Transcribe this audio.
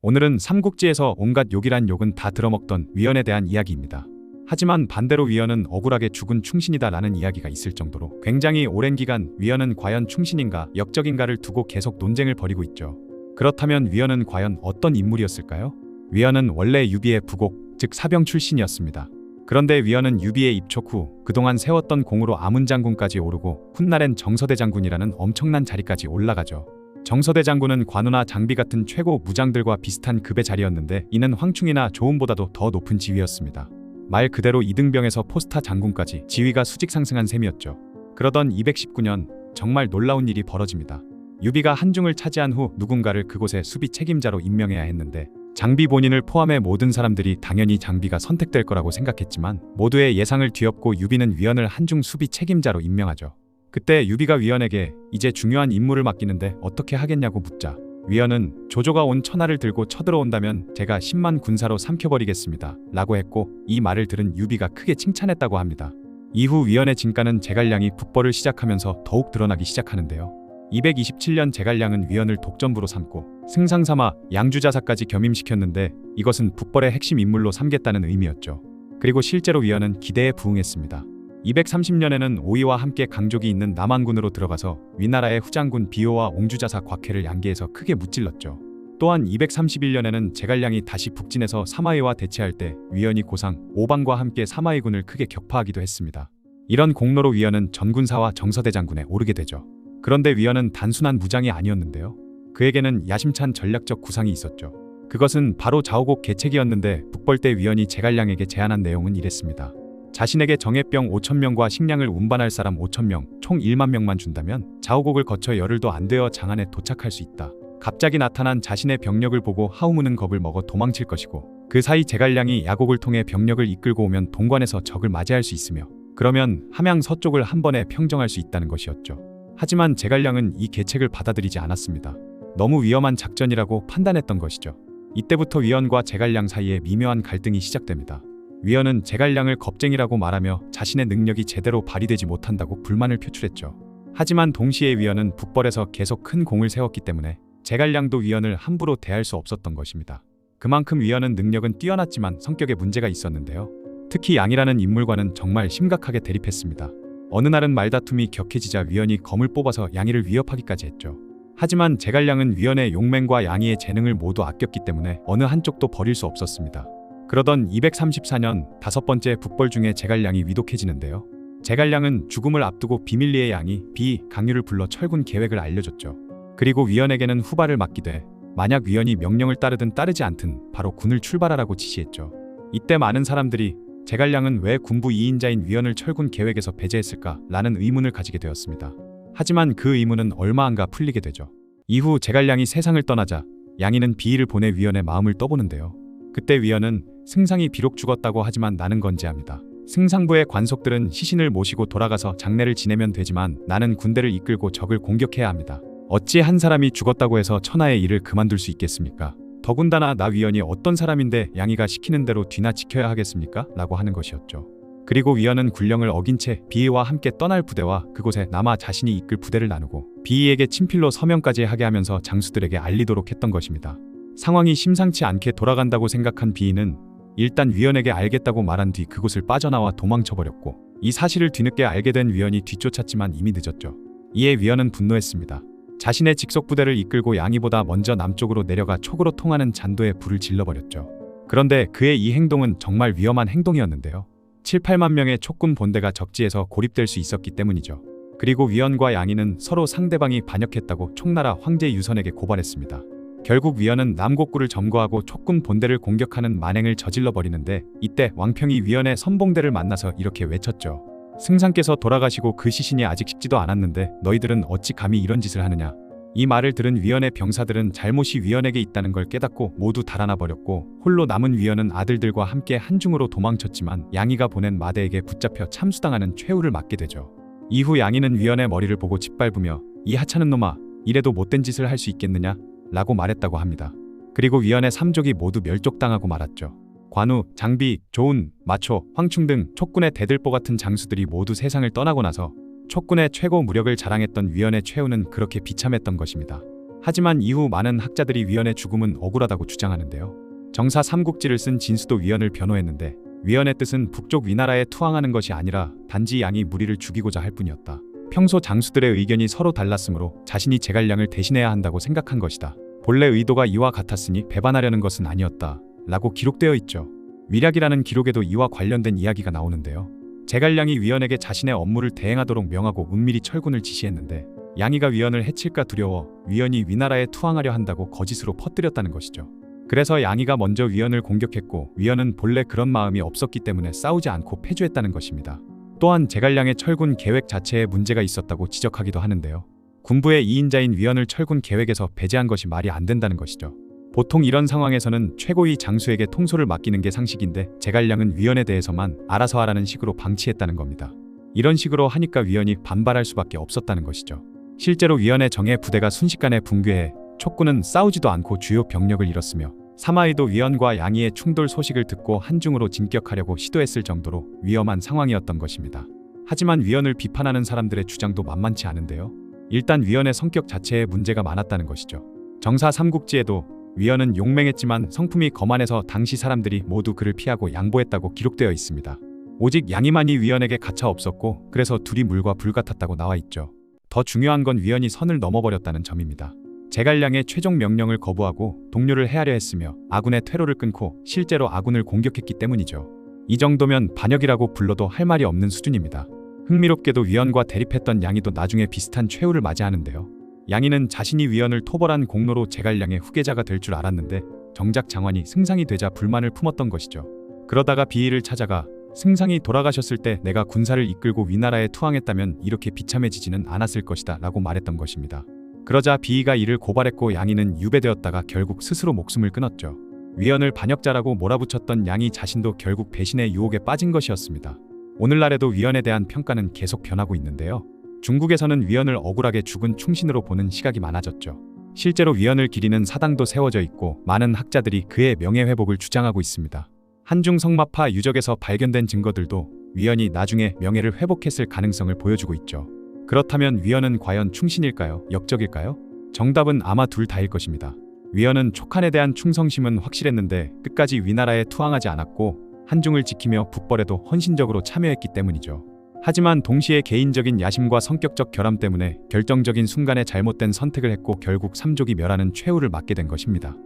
오늘은 삼국지에서 온갖 욕이란 욕은 다 들어먹던 위연에 대한 이야기입니다. 하지만 반대로 위연은 억울하게 죽은 충신이다라는 이야기가 있을 정도로 굉장히 오랜 기간 위연은 과연 충신인가 역적인가를 두고 계속 논쟁을 벌이고 있죠. 그렇다면 위연은 과연 어떤 인물이었을까요? 위연은 원래 유비의 부곡, 즉 사병 출신이었습니다. 그런데 위연은 유비의 입촉 후 그동안 세웠던 공으로 아문장군까지 오르고 훗날엔 정서대 장군이라는 엄청난 자리까지 올라가죠. 정서대 장군은 관우나 장비 같은 최고 무장들과 비슷한 급의 자리였는데 이는 황충이나 조은보다도 더 높은 지위였습니다. 말 그대로 이등병에서 포스타 장군까지 지위가 수직 상승한 셈이었죠. 그러던 219년 정말 놀라운 일이 벌어집니다. 유비가 한중을 차지한 후 누군가를 그곳의 수비 책임자로 임명해야 했는데 장비 본인을 포함해 모든 사람들이 당연히 장비가 선택될 거라고 생각했지만 모두의 예상을 뒤엎고 유비는 위연을 한중 수비 책임자로 임명하죠. 그때 유비가 위연에게 이제 중요한 임무를 맡기는데 어떻게 하겠냐고 묻자 위연은 조조가 온 천하를 들고 쳐들어온다면 제가 10만 군사로 삼켜버리겠습니다 라고 했고 이 말을 들은 유비가 크게 칭찬했다고 합니다. 이후 위연의 진가는 제갈량이 북벌을 시작하면서 더욱 드러나기 시작하는데요. 227년 제갈량은 위연을 독전부로 삼고 승상삼아 양주자사까지 겸임시켰는데 이것은 북벌의 핵심 인물로 삼겠다는 의미였죠. 그리고 실제로 위연은 기대에 부응했습니다. 230년에는 오이와 함께 강족이 있는 남한군으로 들어가서 위나라의 후장군 비호와 옹주자사 곽해를 양계에서 크게 무찔렀죠. 또한 231년에는 제갈량이 다시 북진해서 사마이와 대치할 때 위연이 고상, 오방과 함께 사마이군을 크게 격파하기도 했습니다. 이런 공로로 위연은 전군사와 정서대장군에 오르게 되죠. 그런데 위연은 단순한 무장이 아니었는데요. 그에게는 야심찬 전략적 구상이 있었죠. 그것은 바로 자오곡 개책이었는데 북벌 때 위연이 제갈량에게 제안한 내용은 이랬습니다. 자신에게 정예병 5,000명과 식량을 운반할 사람 5,000명, 총 1만 명만 준다면 자오곡을 거쳐 열흘도 안 되어 장안에 도착할 수 있다. 갑자기 나타난 자신의 병력을 보고 하우무는 겁을 먹어 도망칠 것이고 그 사이 제갈량이 야곡을 통해 병력을 이끌고 오면 동관에서 적을 맞이할 수 있으며 그러면 함양 서쪽을 한 번에 평정할 수 있다는 것이었죠. 하지만 제갈량은 이 계책을 받아들이지 않았습니다. 너무 위험한 작전이라고 판단했던 것이죠. 이때부터 위연과 제갈량 사이에 미묘한 갈등이 시작됩니다. 위연은 제갈량을 겁쟁이라고 말하며 자신의 능력이 제대로 발휘되지 못한다고 불만을 표출했죠. 하지만 동시에 위연은 북벌에서 계속 큰 공을 세웠기 때문에 제갈량도 위연을 함부로 대할 수 없었던 것입니다. 그만큼 위연은 능력은 뛰어났지만 성격에 문제가 있었는데요. 특히 양이라는 인물과는 정말 심각하게 대립했습니다. 어느 날은 말다툼이 격해지자 위연이 검을 뽑아서 양이를 위협하기까지 했죠. 하지만 제갈량은 위연의 용맹과 양이의 재능을 모두 아꼈기 때문에 어느 한쪽도 버릴 수 없었습니다. 그러던 234년 다섯 번째 북벌 중에 제갈량이 위독해지는데요. 제갈량은 죽음을 앞두고 비밀리에 양이 강유를 불러 철군 계획을 알려줬죠. 그리고 위연에게는 후발을 맡기되 만약 위연이 명령을 따르든 따르지 않든 바로 군을 출발하라고 지시했죠. 이때 많은 사람들이 제갈량은 왜 군부 2인자인 위연을 철군 계획에서 배제했을까? 라는 의문을 가지게 되었습니다. 하지만 그 의문은 얼마 안가 풀리게 되죠. 이후 제갈량이 세상을 떠나자 양이는 비의를 보내 위연의 마음을 떠보는데요. 그때 위연은 승상이 비록 죽었다고 하지만 나는 건재합니다. 승상부의 관속들은 시신을 모시고 돌아가서 장례를 지내면 되지만 나는 군대를 이끌고 적을 공격해야 합니다. 어찌 한 사람이 죽었다고 해서 천하의 일을 그만둘 수 있겠습니까? 더군다나 나 위연이 어떤 사람인데 양이가 시키는 대로 뒤나 지켜야 하겠습니까? 라고 하는 것이었죠. 그리고 위연은 군령을 어긴 채 비의와 함께 떠날 부대와 그곳에 남아 자신이 이끌 부대를 나누고 비의에게 친필로 서명까지 하게 하면서 장수들에게 알리도록 했던 것입니다. 상황이 심상치 않게 돌아간다고 생각한 비의는 일단 위연에게 알겠다고 말한 뒤 그곳을 빠져나와 도망쳐버렸고 이 사실을 뒤늦게 알게 된 위연이 뒤쫓았지만 이미 늦었죠. 이에 위연은 분노했습니다. 자신의 직속 부대를 이끌고 양이보다 먼저 남쪽으로 내려가 촉으로 통하는 잔도에 불을 질러버렸죠. 그런데 그의 이 행동은 정말 위험한 행동이었는데요. 7, 8만 명의 촉군 본대가 적지에서 고립될 수 있었기 때문이죠. 그리고 위연과 양이는 서로 상대방이 반역했다고 촉나라 황제 유선에게 고발했습니다. 결국 위연은 남곡구를 점거하고 촉군 본대를 공격하는 만행을 저질러 버리는데 이때 왕평이 위연의 선봉대를 만나서 이렇게 외쳤죠. 승상께서 돌아가시고 그 시신이 아직 식지도 않았는데 너희들은 어찌 감히 이런 짓을 하느냐. 이 말을 들은 위연의 병사들은 잘못이 위연에게 있다는 걸 깨닫고 모두 달아나 버렸고 홀로 남은 위연은 아들들과 함께 한중으로 도망쳤지만 양이가 보낸 마대에게 붙잡혀 참수당하는 최후를 맞게 되죠. 이후 양이는 위연의 머리를 보고 짓밟으며 이 하찮은 놈아 이래도 못된 짓을 할 수 있겠느냐 라고 말했다고 합니다. 그리고 위연의 3족이 모두 멸족당하고 말았죠. 관우, 장비, 조운, 마초, 황충 등 촉군의 대들보 같은 장수들이 모두 세상을 떠나고 나서 촉군의 최고 무력을 자랑했던 위연의 최후는 그렇게 비참했던 것입니다. 하지만 이후 많은 학자들이 위원의 죽음은 억울하다고 주장하는데요. 정사 삼국지를 쓴 진수도 위원을 변호했는데 위원의 뜻은 북쪽 위나라에 투항하는 것이 아니라 단지 양이 무리를 죽이고자 할 뿐이었다. 평소 장수들의 의견이 서로 달랐으므로 자신이 제갈량을 대신해야 한다고 생각한 것이다. 본래 의도가 이와 같았으니 배반하려는 것은 아니었다 라고 기록되어 있죠. 위략이라는 기록에도 이와 관련된 이야기가 나오는데요. 제갈량이 위원에게 자신의 업무를 대행하도록 명하고 은밀히 철군을 지시했는데 양이가 위원을 해칠까 두려워 위원이 위나라에 투항하려 한다고 거짓으로 퍼뜨렸다는 것이죠. 그래서 양이가 먼저 위원을 공격했고 위원은 본래 그런 마음이 없었기 때문에 싸우지 않고 패주했다는 것입니다. 또한 제갈량의 철군 계획 자체에 문제가 있었다고 지적하기도 하는데요. 군부의 2인자인 위원을 철군 계획에서 배제한 것이 말이 안 된다는 것이죠. 보통 이런 상황에서는 최고위 장수에게 통솔을 맡기는 게 상식인데 제갈량은 위원에 대해서만 알아서 하라는 식으로 방치했다는 겁니다. 이런 식으로 하니까 위원이 반발할 수밖에 없었다는 것이죠. 실제로 위원의 정예 부대가 순식간에 붕괴해 촉군은 싸우지도 않고 주요 병력을 잃었으며 사마이도 위원과 양이의 충돌 소식을 듣고 한중으로 진격하려고 시도했을 정도로 위험한 상황이었던 것입니다. 하지만 위원을 비판하는 사람들의 주장도 만만치 않은데요. 일단 위원의 성격 자체에 문제가 많았다는 것이죠. 정사 삼국지에도 위원은 용맹했지만 성품이 거만해서 당시 사람들이 모두 그를 피하고 양보했다고 기록되어 있습니다. 오직 양이만이 위원에게 가차 없었고 그래서 둘이 물과 불 같았다고 나와 있죠. 더 중요한 건 위원이 선을 넘어버렸다는 점입니다. 제갈량의 최종 명령을 거부하고 동료를 해하려 했으며 아군의 퇴로를 끊고 실제로 아군을 공격했기 때문이죠. 이 정도면 반역이라고 불러도 할 말이 없는 수준입니다. 흥미롭게도 위원과 대립했던 양이도 나중에 비슷한 최후를 맞이하는데요. 양이는 자신이 위원을 토벌한 공로로 제갈량의 후계자가 될 줄 알았는데 정작 장환이 승상이 되자 불만을 품었던 것이죠. 그러다가 비의를 찾아가 승상이 돌아가셨을 때 내가 군사를 이끌고 위나라에 투항했다면 이렇게 비참해지지는 않았을 것이다 라고 말했던 것입니다. 그러자 비의가 이를 고발했고 양이는 유배되었다가 결국 스스로 목숨을 끊었죠. 위원을 반역자라고 몰아붙였던 양이 자신도 결국 배신의 유혹에 빠진 것이었습니다. 오늘날에도 위원에 대한 평가는 계속 변하고 있는데요. 중국에서는 위원을 억울하게 죽은 충신으로 보는 시각이 많아졌죠. 실제로 위원을 기리는 사당도 세워져 있고 많은 학자들이 그의 명예회복을 주장하고 있습니다. 한중 성마파 유적에서 발견된 증거들도 위원이 나중에 명예를 회복했을 가능성을 보여주고 있죠. 그렇다면 위원은 과연 충신일까요? 역적일까요? 정답은 아마 둘 다일 것입니다. 위원은 촉한에 대한 충성심은 확실했는데 끝까지 위나라에 투항하지 않았고 한중을 지키며 북벌에도 헌신적으로 참여했기 때문이죠. 하지만 동시에 개인적인 야심과 성격적 결함 때문에 결정적인 순간에 잘못된 선택을 했고 결국 삼족이 멸하는 최후를 맞게 된 것입니다.